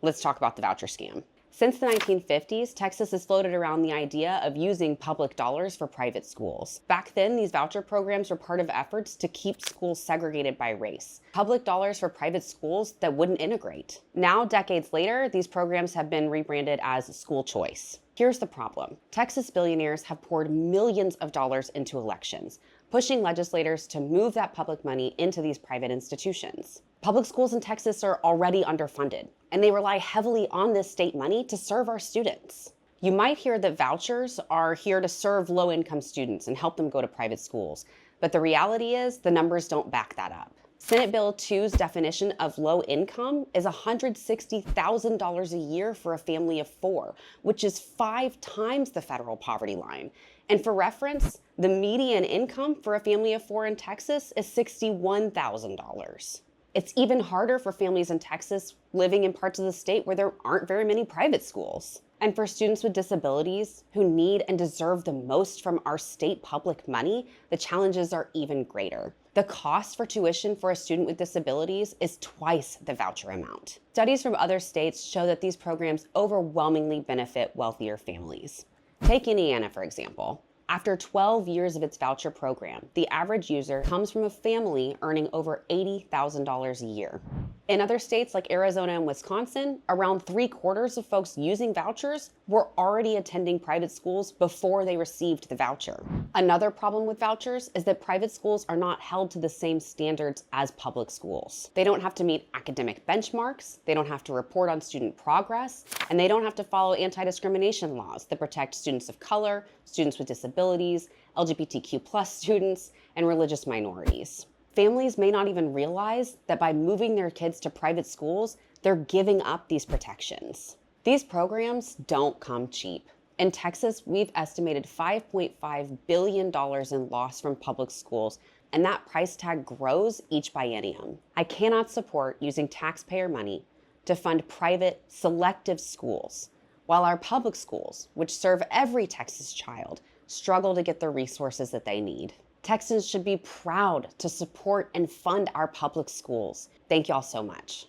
Let's talk about the voucher scam. Since the 1950s, Texas has floated around the idea of using public dollars for private schools. Back then, these voucher programs were part of efforts to keep schools segregated by race. Public dollars for private schools that wouldn't integrate. Now, decades later, these programs have been rebranded as school choice. Here's the problem. Texas billionaires have poured millions of dollars into elections, pushing legislators to move that public money into these private institutions. Public schools in Texas are already underfunded, and they rely heavily on this state money to serve our students. You might hear that vouchers are here to serve low-income students and help them go to private schools, but the reality is the numbers don't back that up. Senate Bill 2's definition of low income is $160,000 a year for a family of 4, which is 5 times the federal poverty line. And for reference, the median income for a family of 4 in Texas is $61,000. It's even harder for families in Texas living in parts of the state where there aren't very many private schools. And for students with disabilities who need and deserve the most from our state public money, the challenges are even greater. The cost for tuition for a student with disabilities is twice the voucher amount. Studies from other states show that these programs overwhelmingly benefit wealthier families. Take Indiana, for example. After 12 years of its voucher program, the average user comes from a family earning over $80,000 a year. In other states like Arizona and Wisconsin, around 3/4 of folks using vouchers were already attending private schools before they received the voucher. Another problem with vouchers is that private schools are not held to the same standards as public schools. They don't have to meet academic benchmarks, they don't have to report on student progress, and they don't have to follow anti-discrimination laws that protect students of color, students with disabilities, LGBTQ+ students, and religious minorities. Families may not even realize that by moving their kids to private schools, they're giving up these protections. These programs don't come cheap. In Texas, we've estimated $5.5 billion in loss from public schools, and that price tag grows each biennium. I cannot support using taxpayer money to fund private, selective schools, while our public schools, which serve every Texas child, struggle to get the resources that they need. Texans should be proud to support and fund our public schools. Thank y'all so much.